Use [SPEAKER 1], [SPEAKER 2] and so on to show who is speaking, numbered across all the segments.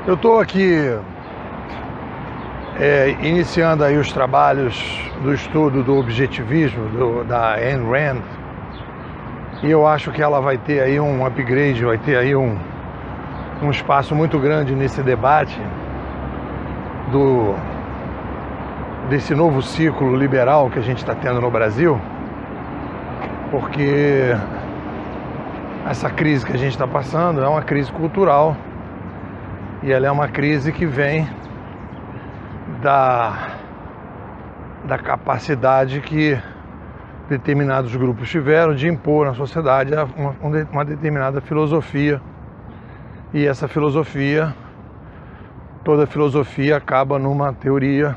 [SPEAKER 1] Eu estou aqui iniciando aí os trabalhos do estudo do objetivismo da Ayn Rand, e eu acho que ela vai ter aí um upgrade, vai ter aí um espaço muito grande nesse debate desse novo ciclo liberal que a gente está tendo no Brasil, porque essa crise que a gente está passando é uma crise cultural, e ela é uma crise que vem da capacidade que determinados grupos tiveram de impor na sociedade uma determinada filosofia. E essa filosofia, toda filosofia acaba numa teoria,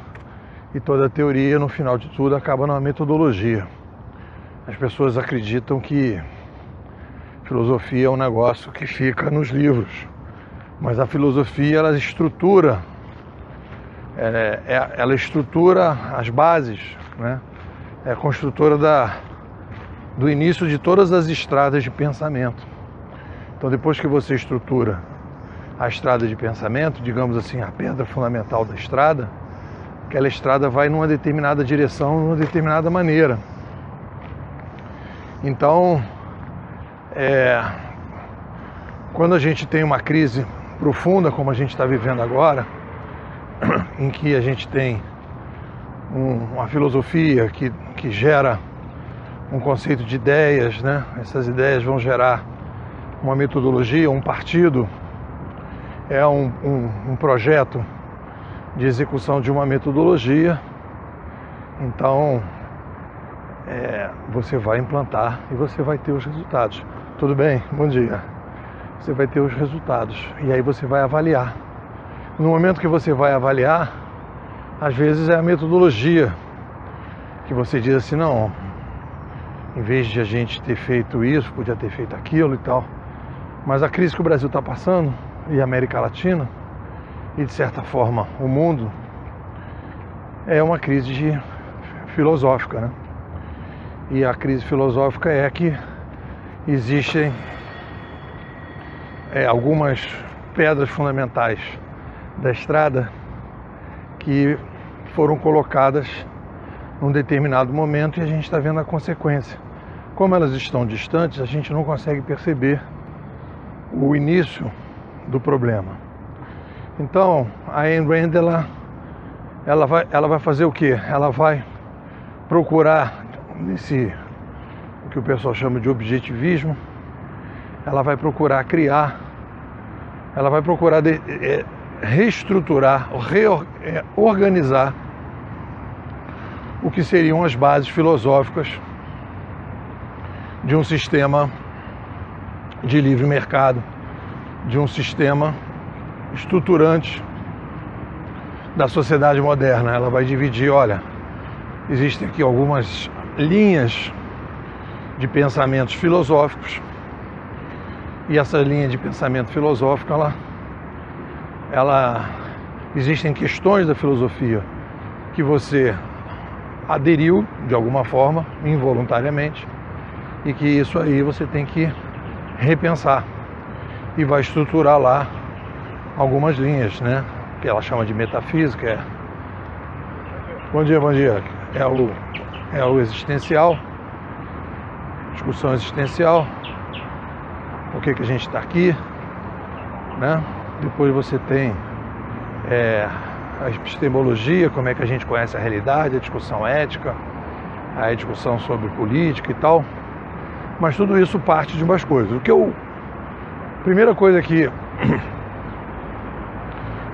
[SPEAKER 1] e toda teoria, no final de tudo, acaba numa metodologia. As pessoas acreditam que filosofia é um negócio que fica nos livros, mas a filosofia, ela estrutura as bases, né? É a construtora do início de todas as estradas de pensamento. Então, depois que você estrutura a estrada de pensamento, digamos assim, a pedra fundamental da estrada, aquela estrada vai numa determinada direção, numa determinada maneira. Então, quando a gente tem uma crise profunda, como a gente está vivendo agora, em que a gente tem uma filosofia que gera um conceito de ideias, né? Essas ideias vão gerar uma metodologia, um partido, um projeto de execução de uma metodologia. Então, você vai implantar e você vai ter os resultados. Tudo bem? Bom dia. Você vai ter os resultados e aí você vai avaliar. No momento que você vai avaliar, às vezes é a metodologia que você diz assim, não, em vez de a gente ter feito isso, podia ter feito aquilo e tal. Mas a crise que o Brasil está passando, e a América Latina, e de certa forma o mundo, é uma crise filosófica, né? E a crise filosófica é que existem algumas pedras fundamentais da estrada que foram colocadas num determinado momento e a gente está vendo a consequência. Como elas estão distantes, a gente não consegue perceber o início do problema. Então, a Ayn Rand, ela vai fazer o quê? Ela vai procurar o que o pessoal chama de objetivismo. Ela vai procurar criar, ela vai procurar reestruturar, organizar o que seriam as bases filosóficas de um sistema de livre mercado, de um sistema estruturante da sociedade moderna. Ela vai dividir, olha, existem aqui algumas linhas de pensamentos filosóficos, e essa linha de pensamento filosófico, existem questões da filosofia que você aderiu de alguma forma, involuntariamente, e que isso aí você tem que repensar, e vai estruturar lá algumas linhas, né? Que ela chama de metafísica. Bom dia, bom dia. É o existencial, discussão existencial, por que a gente está aqui, né? Depois você tem a epistemologia, como é que a gente conhece a realidade, a discussão ética, a discussão sobre política e tal. Mas tudo isso parte de umas coisas. Primeira coisa que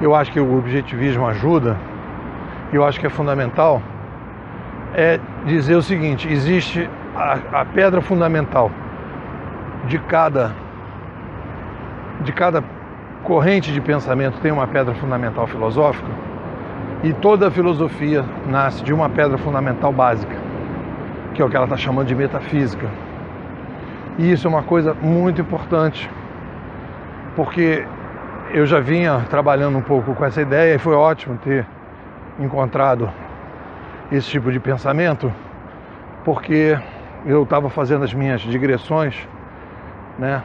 [SPEAKER 1] eu acho que o objetivismo ajuda, e eu acho que é fundamental, é dizer o seguinte: existe a pedra fundamental de cada corrente de pensamento, tem uma pedra fundamental filosófica, e toda a filosofia nasce de uma pedra fundamental básica, que é o que ela está chamando de metafísica. E isso é uma coisa muito importante, porque eu já vinha trabalhando um pouco com essa ideia, e foi ótimo ter encontrado esse tipo de pensamento, porque eu estava fazendo as minhas digressões, né?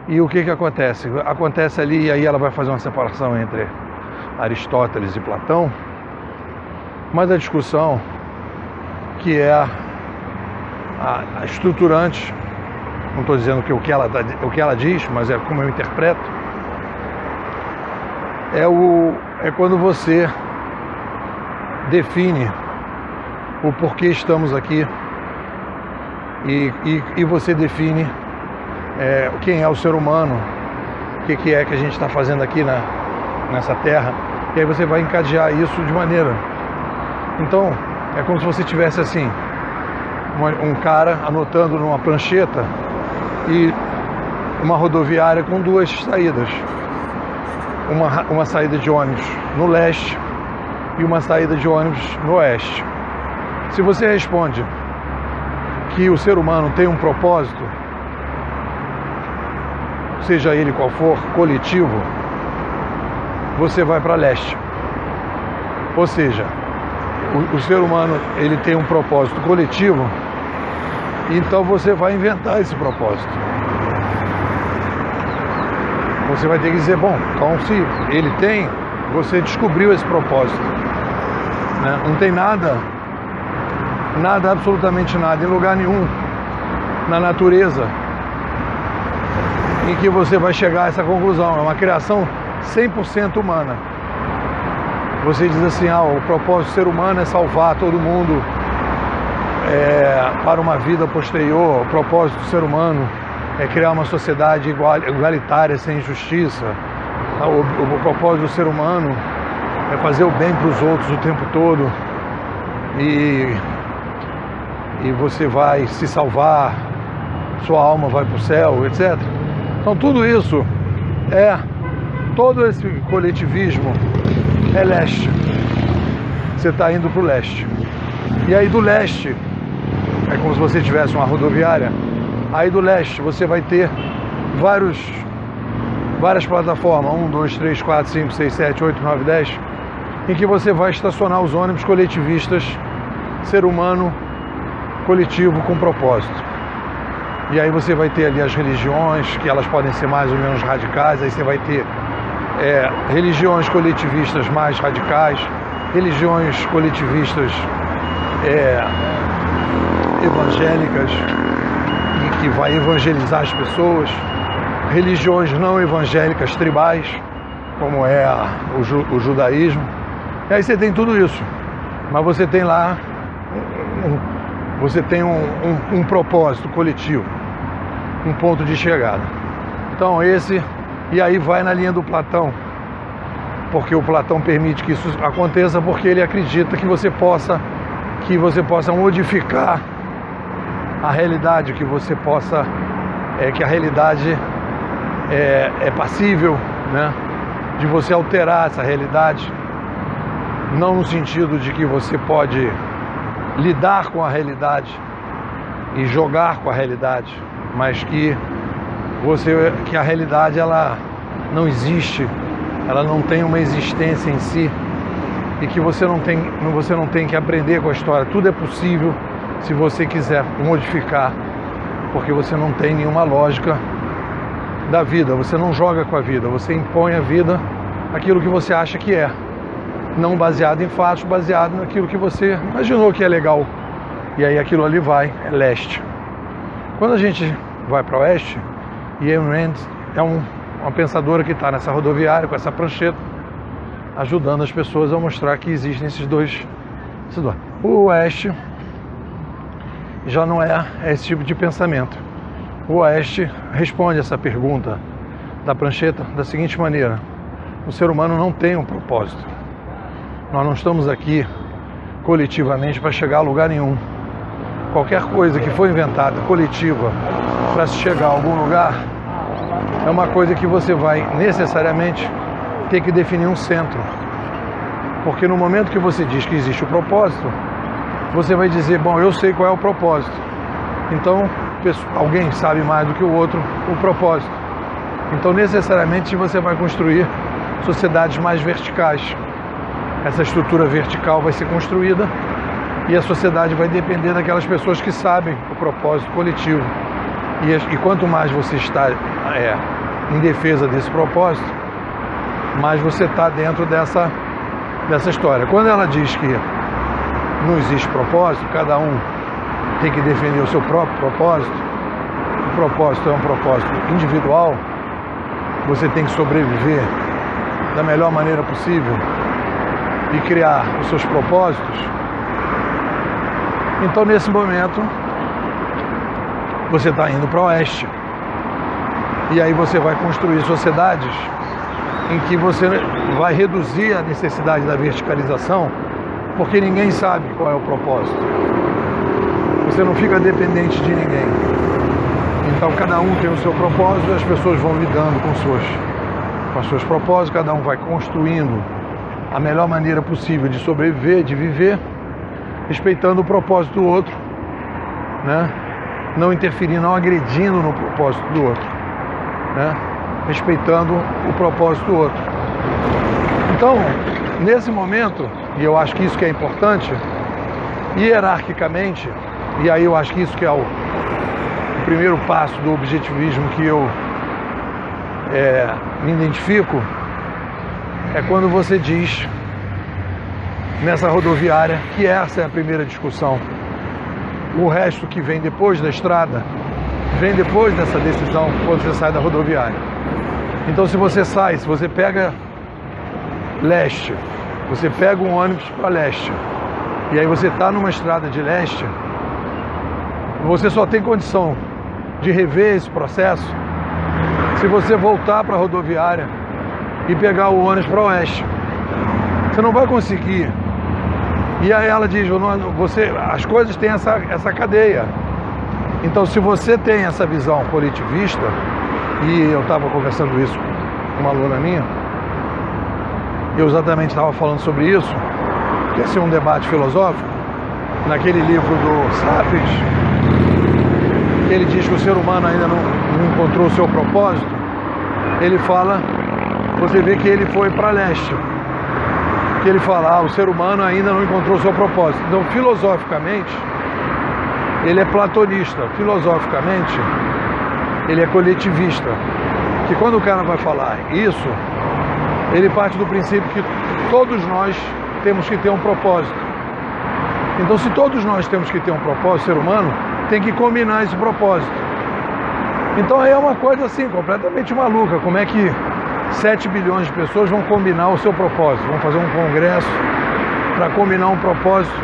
[SPEAKER 1] E o que acontece? Acontece ali, e aí ela vai fazer uma separação entre Aristóteles e Platão, mas a discussão que é a estruturante, não estou dizendo que o que ela diz, mas é como eu interpreto, é quando você define o porquê estamos aqui e você define quem é o ser humano, o que é que a gente está fazendo aqui nessa terra, e aí você vai encadear isso de maneira. Então, é como se você tivesse assim, um cara anotando numa prancheta e uma rodoviária com duas saídas. Uma saída de ônibus no leste e uma saída de ônibus no oeste. Se você responde que o ser humano tem um propósito, seja ele qual for, coletivo, você vai para leste. Ou seja, o ser humano ele tem um propósito coletivo, então você vai inventar esse propósito. Você vai ter que dizer, bom, então se ele tem, você descobriu esse propósito, né? Não tem nada, absolutamente nada, em lugar nenhum na natureza em que você vai chegar a essa conclusão. É uma criação 100% humana. Você diz assim, o propósito do ser humano é salvar todo mundo para uma vida posterior. O propósito do ser humano é criar uma sociedade igualitária, sem injustiça. O propósito do ser humano é fazer o bem para os outros o tempo todo. E você vai se salvar, sua alma vai para o céu, etc. Então tudo isso todo esse coletivismo é leste. Você está indo para o leste. E aí do leste, é como se você tivesse uma rodoviária. Aí do leste você vai ter várias plataformas, 1, 2, 3, 4, 5, 6, 7, 8, 9, 10, em que você vai estacionar os ônibus coletivistas, ser humano coletivo com propósito. E aí você vai ter ali as religiões, que elas podem ser mais ou menos radicais, aí você vai ter religiões coletivistas mais radicais, religiões coletivistas evangélicas, que vai evangelizar as pessoas, religiões não evangélicas tribais, como é o judaísmo. E aí você tem tudo isso, mas você tem lá um propósito coletivo, um ponto de chegada. Então e aí vai na linha do Platão, porque o Platão permite que isso aconteça, porque ele acredita que você possa modificar a realidade, que você possa, que a realidade é passível, né, de você alterar essa realidade, não no sentido de que você pode lidar com a realidade e jogar com a realidade, mas que a realidade ela não existe, ela não tem uma existência em si, e que você não tem que aprender com a história. Tudo é possível se você quiser modificar, porque você não tem nenhuma lógica da vida, você não joga com a vida, você impõe à vida aquilo que você acha que é, não baseado em fatos, baseado naquilo que você imaginou que é legal. E aí aquilo ali é leste. Quando a gente vai para o oeste, e Ayn Rand é uma pensadora que está nessa rodoviária com essa prancheta, ajudando as pessoas a mostrar que existem esses dois. O oeste já não é esse tipo de pensamento. O oeste responde essa pergunta da prancheta da seguinte maneira: o ser humano não tem um propósito. Nós não estamos aqui coletivamente para chegar a lugar nenhum. Qualquer coisa que foi inventada coletiva para se chegar a algum lugar é uma coisa que você vai necessariamente ter que definir um centro. Porque no momento que você diz que existe o propósito, você vai dizer, bom, eu sei qual é o propósito. Então, alguém sabe mais do que o outro o propósito. Então, necessariamente, você vai construir sociedades mais verticais. Essa estrutura vertical vai ser construída e a sociedade vai depender daquelas pessoas que sabem o propósito coletivo. E quanto mais você está em defesa desse propósito, mais você está dentro dessa história. Quando ela diz que não existe propósito, cada um tem que defender o seu próprio propósito, o propósito é um propósito individual, você tem que sobreviver da melhor maneira possível e criar os seus propósitos. Então, nesse momento, você está indo para o oeste. E aí você vai construir sociedades em que você vai reduzir a necessidade da verticalização, porque ninguém sabe qual é o propósito. Você não fica dependente de ninguém. Então cada um tem o seu propósito e as pessoas vão lidando com os seus propósitos, cada um vai construindo a melhor maneira possível de sobreviver, de viver, respeitando o propósito do outro, né? Não interferindo, não agredindo no propósito do outro, né? Respeitando o propósito do outro. Então, nesse momento, e eu acho que isso que é importante, hierarquicamente, e aí eu acho que isso que é o primeiro passo do objetivismo que eu me identifico, é quando você diz nessa rodoviária que essa é a primeira discussão. O resto que vem depois da estrada, vem depois dessa decisão, quando você sai da rodoviária. Então se você pega leste, você pega um ônibus para leste, e aí você está numa estrada de leste, você só tem condição de rever esse processo se você voltar para a rodoviária e pegar o ônibus para oeste. Você não vai conseguir. E aí ela diz, as coisas têm essa cadeia. Então se você tem essa visão coletivista, e eu estava conversando isso com uma aluna minha, eu exatamente estava falando sobre isso, que ia ser um debate filosófico, naquele livro do Sapiens, que ele diz que o ser humano ainda não encontrou o seu propósito. Ele fala, você vê que ele foi para leste, que ele fala, o ser humano ainda não encontrou o seu propósito. Então, filosoficamente, ele é platonista, filosoficamente, ele é coletivista, que quando o cara vai falar isso, ele parte do princípio que todos nós temos que ter um propósito. Então, se todos nós temos que ter um propósito, o ser humano tem que combinar esse propósito. Então aí é uma coisa assim, completamente maluca. Como é que 7 bilhões de pessoas vão combinar o seu propósito? Vão fazer um congresso para combinar um propósito.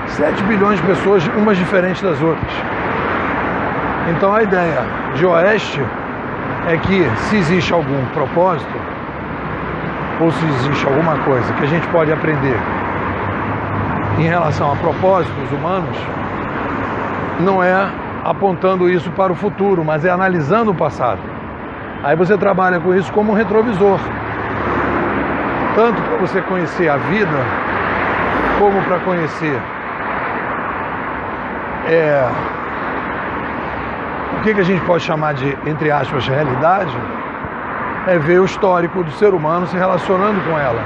[SPEAKER 1] 7 bilhões de pessoas, umas diferentes das outras. Então a ideia de oeste é que se existe algum propósito, ou se existe alguma coisa que a gente pode aprender em relação a propósitos humanos, não é apontando isso para o futuro, mas é analisando o passado. Aí você trabalha com isso como um retrovisor, tanto para você conhecer a vida, como para conhecer o que a gente pode chamar de, entre aspas, realidade, é ver o histórico do ser humano se relacionando com ela.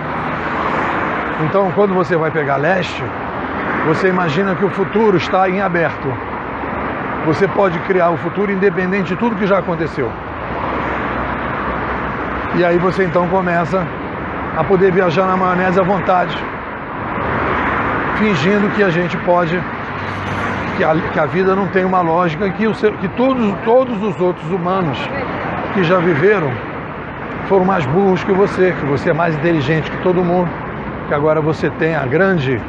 [SPEAKER 1] Então, quando você vai pegar leste, você imagina que o futuro está em aberto. Você pode criar o futuro independente de tudo que já aconteceu. E aí você então começa a poder viajar na maionese à vontade, fingindo que a gente pode, que a vida não tem uma lógica, que todos os outros humanos que já viveram foram mais burros que você é mais inteligente que todo mundo, que agora você tem a grande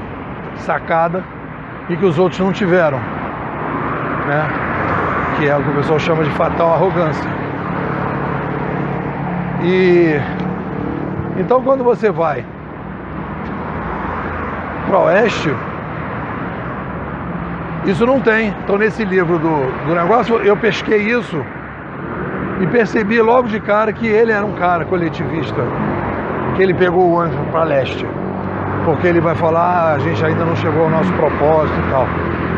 [SPEAKER 1] sacada e que os outros não tiveram, né? Que é o que o pessoal chama de fatal arrogância. E então quando você vai para o oeste, isso não tem. Então nesse livro do negócio eu pesquei isso e percebi logo de cara que ele era um cara coletivista, que ele pegou o ônibus para leste, porque ele vai falar, a gente ainda não chegou ao nosso propósito e tal.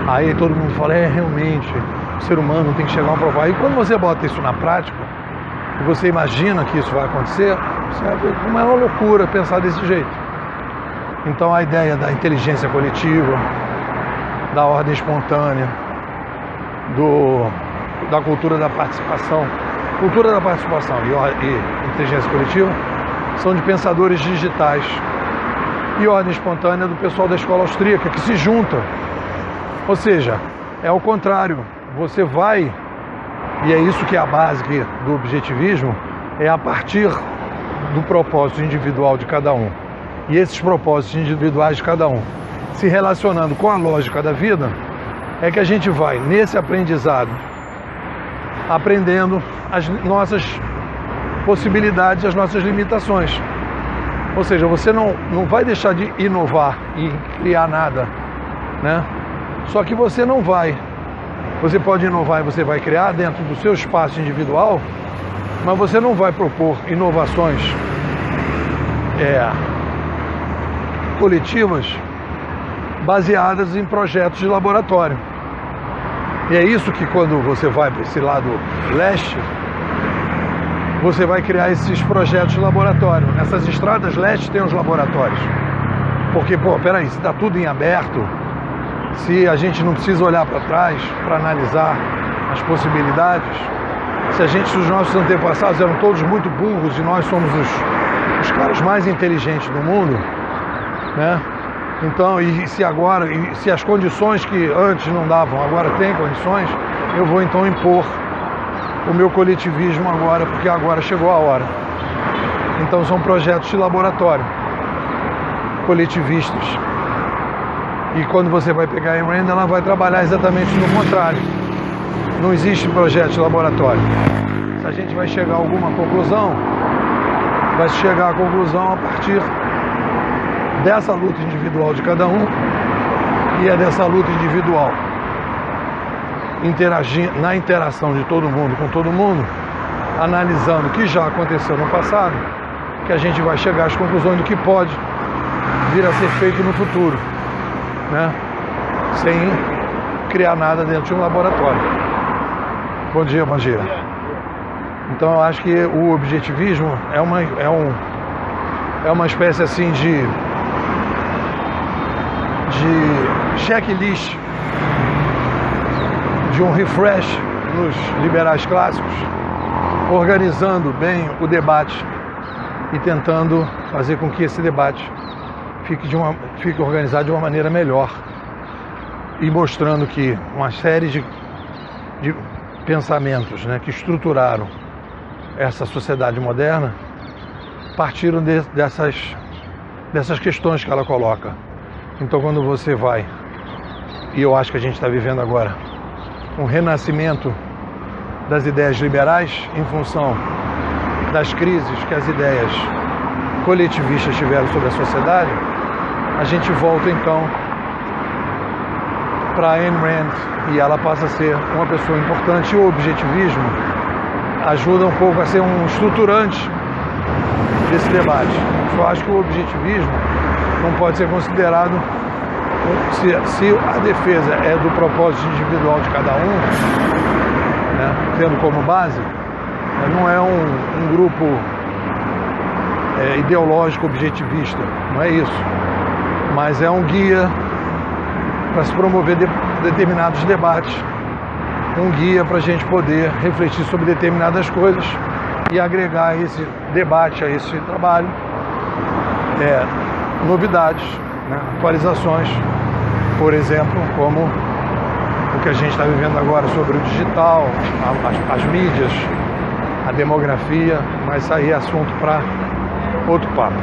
[SPEAKER 1] Aí todo mundo fala, realmente, o ser humano tem que chegar a um propósito. E quando você bota isso na prática, e você imagina que isso vai acontecer, é uma loucura pensar desse jeito. Então a ideia da inteligência coletiva, da ordem espontânea, da cultura da participação, cultura da participação e inteligência coletiva são de pensadores digitais, e ordem espontânea do pessoal da escola austríaca, que se junta. Ou seja, é ao contrário, você vai, e é isso que é a base do objetivismo, é a partir do propósito individual de cada um. E esses propósitos individuais de cada um, se relacionando com a lógica da vida, é que a gente vai, nesse aprendizado, aprendendo as nossas possibilidades, as nossas limitações. Ou seja, você não vai deixar de inovar e criar nada, né? Só que você não vai. Você pode inovar e você vai criar dentro do seu espaço individual, mas você não vai propor inovações coletivas baseadas em projetos de laboratório. E é isso que, quando você vai para esse lado leste, você vai criar esses projetos de laboratório. Nessas estradas leste tem os laboratórios. Porque, peraí, se está tudo em aberto, se a gente não precisa olhar para trás para analisar as possibilidades, se os nossos antepassados eram todos muito burros e nós somos os caras mais inteligentes do mundo, né? Então, se as condições que antes não davam, agora tem condições, eu vou então impor o meu coletivismo agora, porque agora chegou a hora. Então são projetos de laboratório, coletivistas. E quando você vai pegar a Ayn Rand, ela vai trabalhar exatamente no contrário. Não existe projeto de laboratório. Se a gente vai chegar a alguma conclusão, vai chegar à conclusão a partir dessa luta individual de cada um, e é dessa luta individual, na interação de todo mundo com todo mundo, analisando o que já aconteceu no passado, que a gente vai chegar às conclusões do que pode vir a ser feito no futuro, né? Sem criar nada dentro de um laboratório. Bom dia, Bangira. Então eu acho que o objetivismo é uma espécie assim de checklist, de um refresh nos liberais clássicos, organizando bem o debate e tentando fazer com que esse debate fique organizado de uma maneira melhor, e mostrando que uma série de pensamentos, né, que estruturaram essa sociedade moderna partiram dessas questões que ela coloca. Então, quando você vai, e eu acho que a gente está vivendo agora um renascimento das ideias liberais em função das crises que as ideias coletivistas tiveram sobre a sociedade, a gente volta então para Ayn Rand, e ela passa a ser uma pessoa importante. E o objetivismo ajuda um pouco a ser um estruturante desse debate. Eu acho que o objetivismo não pode ser considerado, se a defesa é do propósito individual de cada um, né, tendo como base, não é um grupo ideológico objetivista, não é isso, mas é um guia para se promover determinados debates, um guia para a gente poder refletir sobre determinadas coisas e agregar a esse debate, a esse trabalho, novidades, né, atualizações, por exemplo, como o que a gente está vivendo agora sobre o digital, as mídias, a demografia, mas isso aí é assunto para outro papo.